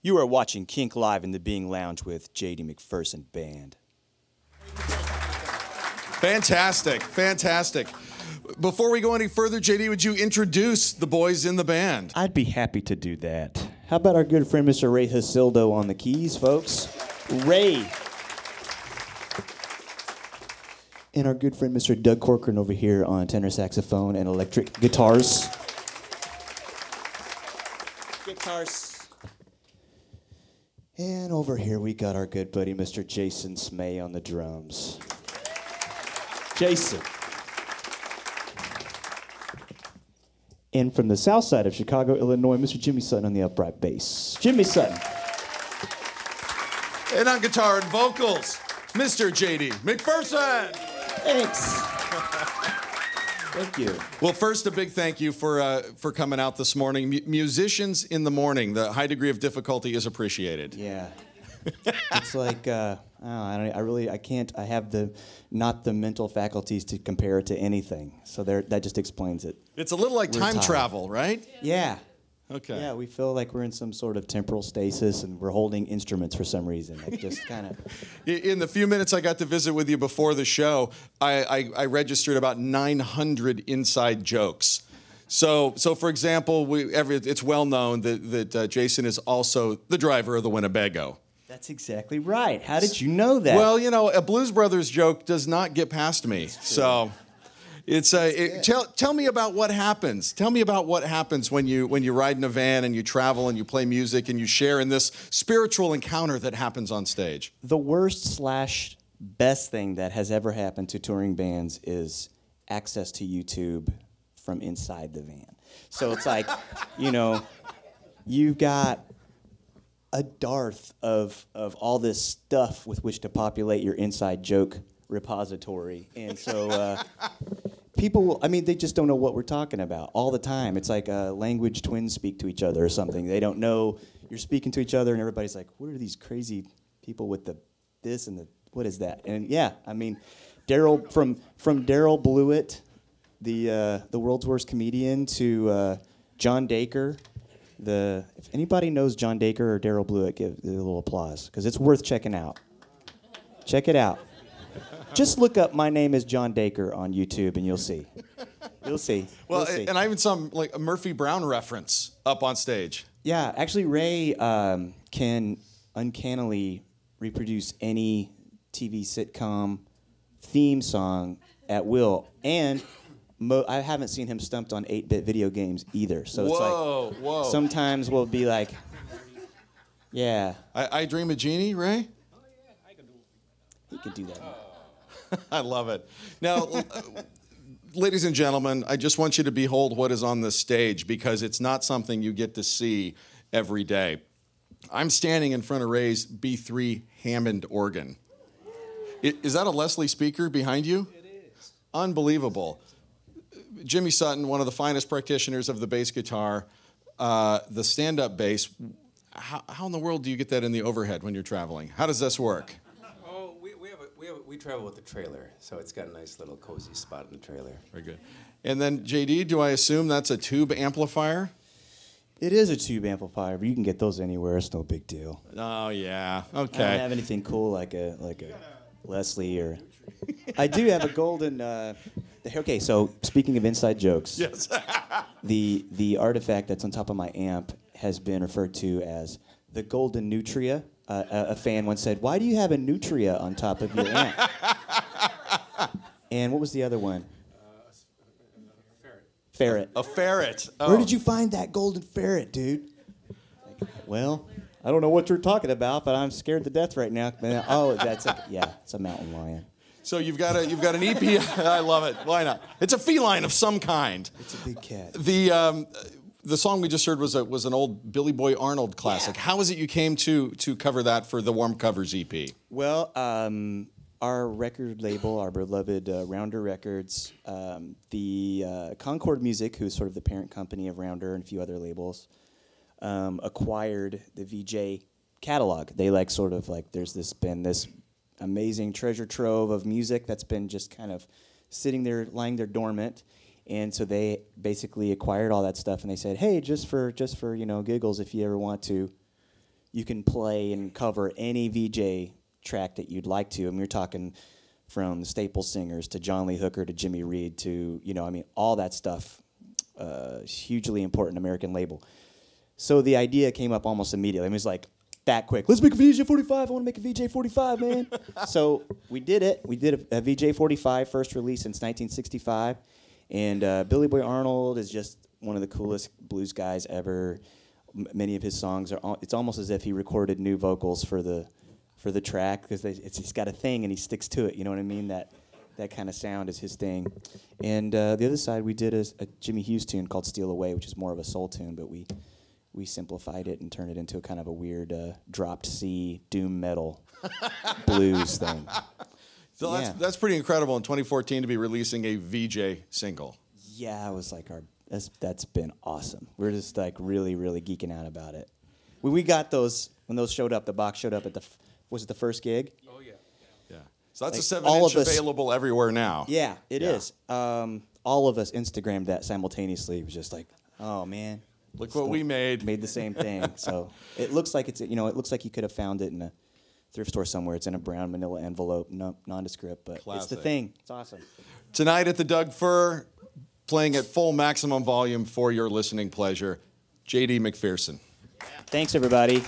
You are watching Kink Live in the Bing Lounge with J.D. McPherson Band. Fantastic, fantastic. Before we go any further, JD, would you introduce the boys in the band? I'd be happy to do that. How about our good friend Mr. Ray Hasildo on the keys, folks? Ray. And our good friend Mr. Doug Corcoran over here on tenor saxophone and electric guitars. Guitars. And over here we got our good buddy Mr. Jason Smay on the drums. Jason. And from the south side of Chicago, Illinois, Mr. Jimmy Sutton on the upright bass. Jimmy Sutton. And on guitar and vocals, Mr. JD McPherson. Thanks. Thank you. Well, first, a big thank you for coming out this morning. Musicians in the morning, the high degree of difficulty is appreciated. Yeah. It's like, I have not the mental faculties to compare it to anything. So that just explains it. It's a little like time travel, right? Yeah. Okay. Yeah, we feel like we're in some sort of temporal stasis and we're holding instruments for some reason. Like just kind of. In the few minutes I got to visit with you before the show, I registered about 900 inside jokes. So for example, it's well known that Jason is also the driver of the Winnebago. That's exactly right. How did you know that? Well, a Blues Brothers joke does not get past me. So it's tell me about what happens. Tell me about what happens when you ride in a van and you travel and you play music and you share in this spiritual encounter that happens on stage. The worst / best thing that has ever happened to touring bands is access to YouTube from inside the van. So it's like, you've got a dearth of all this stuff with which to populate your inside joke repository. And so people, they just don't know what we're talking about all the time. It's like language twins speak to each other or something. They don't know you're speaking to each other and everybody's like, what are these crazy people with the this and the, what is that? And yeah, Daryl, from Daryl Blewett, the world's worst comedian, to John Dacre. If anybody knows John Dacre or Daryl Blewett, give a little applause, because it's worth checking out. Check it out. Just look up "My Name is John Dacre" on YouTube, and you'll see. You'll see. Well, you'll see. And I even saw a Murphy Brown reference up on stage. Yeah, actually, Ray can uncannily reproduce any TV sitcom theme song at will, and I haven't seen him stumped on 8-bit video games either. So it's whoa. Sometimes we'll be like, yeah. I Dream of Jeannie, Ray? Oh, yeah, I can do it. He can do that. I love it. Now, ladies and gentlemen, I just want you to behold what is on this stage, because it's not something you get to see every day. I'm standing in front of Ray's B3 Hammond organ. Is that a Leslie speaker behind you? It is. Unbelievable. Jimmy Sutton, one of the finest practitioners of the bass guitar, the stand-up bass. How in the world do you get that in the overhead when you're traveling? How does this work? Oh, we travel with the trailer, so it's got a nice little cozy spot in the trailer. Very good. And then, JD, do I assume that's a tube amplifier? It is a tube amplifier, but you can get those anywhere. It's no big deal. Oh, yeah. I Okay. don't have anything cool like a Leslie or. I do have a golden. Okay, so speaking of inside jokes, Yes. the artifact that's on top of my amp has been referred to as the golden nutria. A fan once said, "Why do you have a nutria on top of your amp?" And what was the other one? Ferret. A ferret. Oh. Where did you find that golden ferret, dude? Well, I don't know what you're talking about, but I'm scared to death right now. Oh, it's a mountain lion. So you've got an EP. I love it. Why not? It's a feline of some kind. It's a big cat. The song we just heard was an old Billy Boy Arnold classic. Yeah. How is it you came to cover that for the Warm Covers EP? Well, our record label, our beloved Rounder Records, the Concord Music, who's sort of the parent company of Rounder and a few other labels, acquired the VJ catalog. They there's been this amazing treasure trove of music that's been just kind of sitting there, lying there dormant. And so they basically acquired all that stuff, and they said, "Hey, just for giggles, if you ever want to, you can play and cover any VJ track that you'd like to. I mean, you're talking from the Staple Singers to John Lee Hooker to Jimmy Reed to, all that stuff. Hugely important American label. So the idea came up almost immediately. I mean, it was like that quick. Let's make a VJ 45. I want to make a VJ 45, man. So we did it. We did a VJ 45, first release since 1965. And Billy Boy Arnold is just one of the coolest blues guys ever. Many of his songs it's almost as if he recorded new vocals for the track, because he's got a thing and he sticks to it. You know what I mean? That kind of sound is his thing. And the other side, we did a Jimmy Hughes tune called Steal Away, which is more of a soul tune, but we simplified it and turned it into a kind of a weird dropped C doom metal blues thing. So that's pretty incredible in 2014 to be releasing a VJ single. Yeah, it was like that's been awesome. We're just like really, really geeking out about it. When we got those, when those showed up, the box showed up at was it the first gig? Oh, yeah. Yeah. So that's Like a 7-inch available everywhere now. Yeah, it is. All of us Instagrammed that simultaneously. It was just like, oh man, Look what we made. Made the same thing. So it looks like it looks like you could have found it in a thrift store somewhere. It's in a brown manila envelope, nondescript, but Classic. It's the thing. It's awesome. Tonight at the Doug Fir, playing at full maximum volume for your listening pleasure, J.D. McPherson. Thanks, everybody.